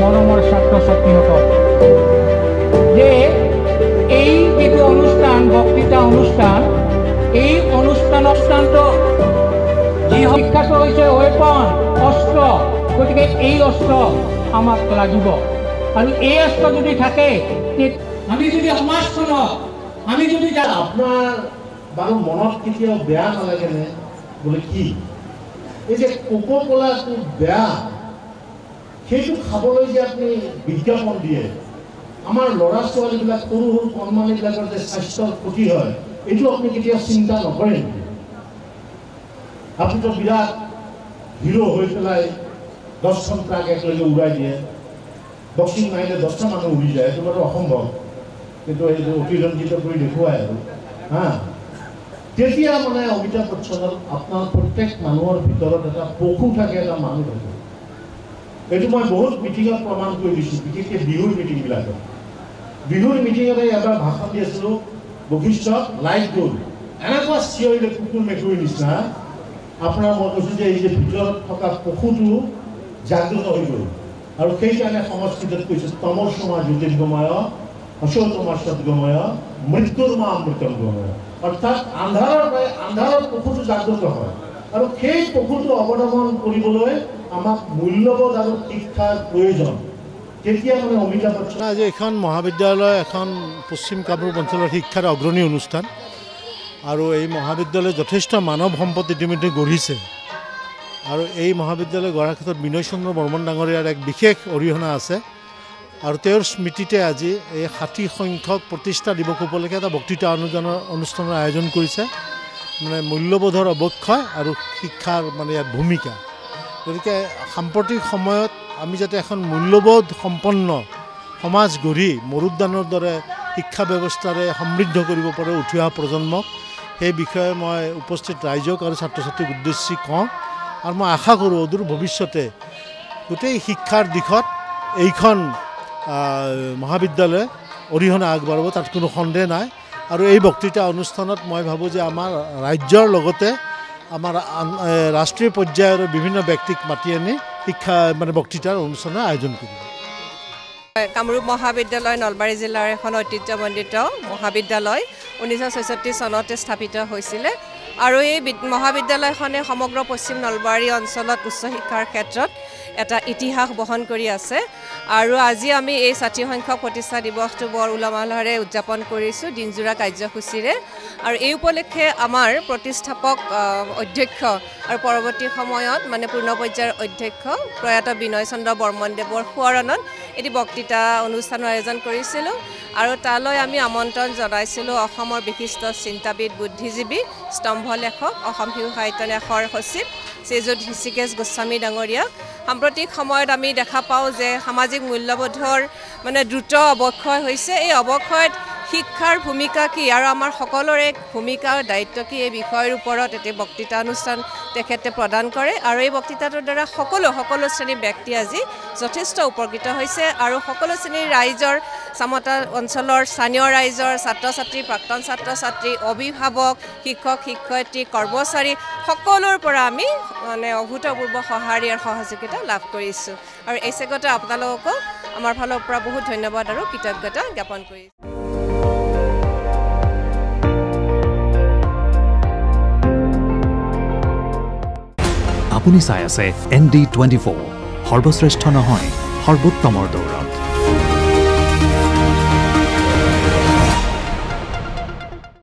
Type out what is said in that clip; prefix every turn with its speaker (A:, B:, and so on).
A: মৰমৰ ছাত্ৰ ছাত্ৰীসকল যে এই যিটো অনুষ্ঠান বক্তৃতা অনুষ্ঠান এই অনুষ্ঠানটো যি শিক্ষাটো হৈছে ৱেপন অস্ত্ৰ গতিকে এই অস্ত্ৰ আমাক লাগিব আৰু এই অস্ত্ৰ যদি থাকে আমি যদি সমাজখনক আমি যদি
B: আপোনাৰ বাৰু মনত কেতিয়াও বেয়া নালাগেনে বোলে কি এই যে কোকো-কোলাটো বেয়া সেইটো খাবলৈ যে আপুনি বিজ্ঞাপন দিয়ে আমাৰ ল'ৰা ছোৱালীবিলাক সৰু সৰু কণমানিবিলাকৰ যে স্বাস্থ্যৰ ক্ষতি হয় এইটো আপুনি কেতিয়াও চিন্তা নকৰে আপুনিতো বিৰাট হিৰো হৈ পেলাই 10খন ট্ৰাক একেলগে উৰাই দিয়ে বক্সিং মাৰিলে 10টা মানুহ উৰি যায় এইটো বাৰু অসম্ভৱ কিন্তু এইটো অতিৰঞ্জিত কৰি দেখুৱাই আৰু হা তেতিয়া মানে অমিতাভ বচ্চনৰ আপোনাৰ প্ৰত্যেক মানুহৰ ভিতৰত এটা পশু থাকে এটা মানুহ থাকে এইটো মই বহুত মিটিঙত প্ৰমাণ কৰি দিছোঁ বিশেষকৈ বিহুৰ মিটিংবিলাকত বিহুৰ মিটিঙতে এবাৰ ভাষণ দি আছিলোঁ বশিষ্ঠত লাইট গ'ল এনেকুৱা চিঞৰিলে কুকুৰ মেকুৰীৰ নিচিনা আপোনাৰ মই কৈছোঁ যে এই যে ভিতৰত থকা পশুটো জাগ্ৰত হৈ গ'ল আৰু সেইকাৰণে সংস্কৃতত কৈছোঁ তমসমা জ্যোতিৰ্গময় অশৌতমা সদ্গময় মৃত্যুৰ মা অমৃতম গময় অৰ্থাৎ আন্ধাৰৰ পশুটো জাগ্ৰত হয় আৰু সেই পশুটো অৱলম্বন কৰিবলৈ আমাক মূল্যবোধ আৰু শিক্ষাৰ প্ৰয়োজন তেতিয়া মানে অমিতাভ বচ্চন
C: আজি এখন মহাবিদ্যালয় এখন পশ্চিম কামৰূপ অঞ্চলৰ শিক্ষাৰ অগ্ৰণী অনুষ্ঠান আৰু এই মহাবিদ্যালয় যথেষ্ট মানৱ সম্পদ ইতিমধ্যে গঢ়িছে আৰু এই মহাবিদ্যালয় গঢ়াৰ ক্ষেত্ৰত বিনয় চন্দ্ৰ বৰ্মন ডাঙৰীয়াৰ এক বিশেষ অৰিহণা আছে আৰু তেওঁৰ স্মৃতিতে আজি এই 60 সংখ্যক প্ৰতিষ্ঠা দিৱস উপলক্ষে এটা বক্তৃতা অনুষ্ঠানৰ আয়োজন কৰিছে মানে মূল্যবোধৰ অৱক্ষয় আৰু শিক্ষাৰ মানে ইয়াত ভূমিকা গতিকে সাম্প্ৰতিক সময়ত আমি যাতে এখন মূল্যবোধ সম্পন্ন সমাজ গঢ়ি মৰুদ্যানৰ দৰে শিক্ষা ব্যৱস্থাৰে সমৃদ্ধ কৰিব পাৰে উঠি অহা প্ৰজন্মক সেই বিষয়ে মই উপস্থিত ৰাইজক আৰু ছাত্ৰ ছাত্ৰীক উদ্দেশ্যি কওঁ আৰু মই আশা কৰোঁ অদূৰ ভৱিষ্যতে গোটেই শিক্ষাৰ দিশত এইখন মহাবিদ্যালয়ে অৰিহণা আগবঢ়াব তাত কোনো সন্দেহ নাই আৰু এই বক্তৃতা অনুষ্ঠানত মই ভাবোঁ যে আমাৰ ৰাজ্যৰ লগতে আমাৰ ৰাষ্ট্ৰীয় পৰ্যায়ৰ বিভিন্ন ব্যক্তিক মাতি আনি শিক্ষা মানে বক্তৃতাৰ অনুষ্ঠানৰ আয়োজন কৰিব
D: কামৰূপ মহাবিদ্যালয় নলবাৰী জিলাৰ এখন ঐতিহ্যমণ্ডিত মহাবিদ্যালয় 1966 চনতে স্থাপিত হৈছিলে আৰু এই মহাবিদ্যালয়খনে সমগ্ৰ পশ্চিম নলবাৰী অঞ্চলত উচ্চ শিক্ষাৰ ক্ষেত্ৰত এটা ইতিহাস বহন কৰি আছে আৰু আজি আমি এই 60 সংখ্যক প্ৰতিষ্ঠা দিৱসটো বৰ উলহ-মালহেৰে উদযাপন কৰিছোঁ দিনজোৰা কাৰ্যসূচীৰে আৰু এই উপলক্ষে আমাৰ প্ৰতিষ্ঠাপক অধ্যক্ষ আৰু পৰৱৰ্তী সময়ত মানে পূৰ্ণ পৰ্যায়ৰ অধ্যক্ষ প্ৰয়াত বিনয় চন্দ্ৰ বৰ্মন দেৱৰ সোঁৱৰণত এটি বক্তৃতা অনুষ্ঠানৰ আয়োজন কৰিছিলোঁ আৰু তালৈ আমি আমন্ত্ৰণ জনাইছিলোঁ অসমৰ বিশিষ্ট চিন্তাবিদ বুদ্ধিজীৱী স্তম্ভ লেখক অসম শিশু সাহিত্য ন্যাসৰ সচিব শ্ৰীযুত হৃষিকেশ গোস্বামী ডাঙৰীয়া সাম্প্ৰতিক সময়ত আমি দেখা পাওঁ যে সামাজিক মূল্যবোধৰ মানে দ্ৰুত অৱক্ষয় হৈছে এই অৱক্ষয়ত শিক্ষাৰ ভূমিকা কি আৰু আমাৰ সকলোৰে ভূমিকা আৰু দায়িত্ব কি এই বিষয়ৰ ওপৰত এটি বক্তৃতা অনুষ্ঠান তেখেতে প্ৰদান কৰে আৰু এই বক্তৃতাটোৰ দ্বাৰা সকলো শ্ৰেণীৰ ব্যক্তি আজি যথেষ্ট উপকৃত হৈছে আৰু সকলো শ্ৰেণীৰ ৰাইজৰ চামতা অঞ্চলৰ স্থানীয় ৰাইজৰ ছাত্ৰ ছাত্ৰী প্ৰাক্তন ছাত্ৰ ছাত্ৰী অভিভাৱক শিক্ষক শিক্ষয়িত্ৰী কৰ্মচাৰী সকলোৰ পৰা আমি মানে অভূতপূৰ্ব সঁহাৰি আৰু সহযোগিতা লাভ কৰিছোঁ আৰু এই চেগতে আপোনালোককো আমাৰ ফালৰ পৰা বহুত ধন্যবাদ আৰু কৃতজ্ঞতা জ্ঞাপন কৰিছোঁ
E: আপুনি চাই আছে ND24 সৰ্বশ্ৰেষ্ঠ নহয় সৰ্বোত্তমৰ দৌৰ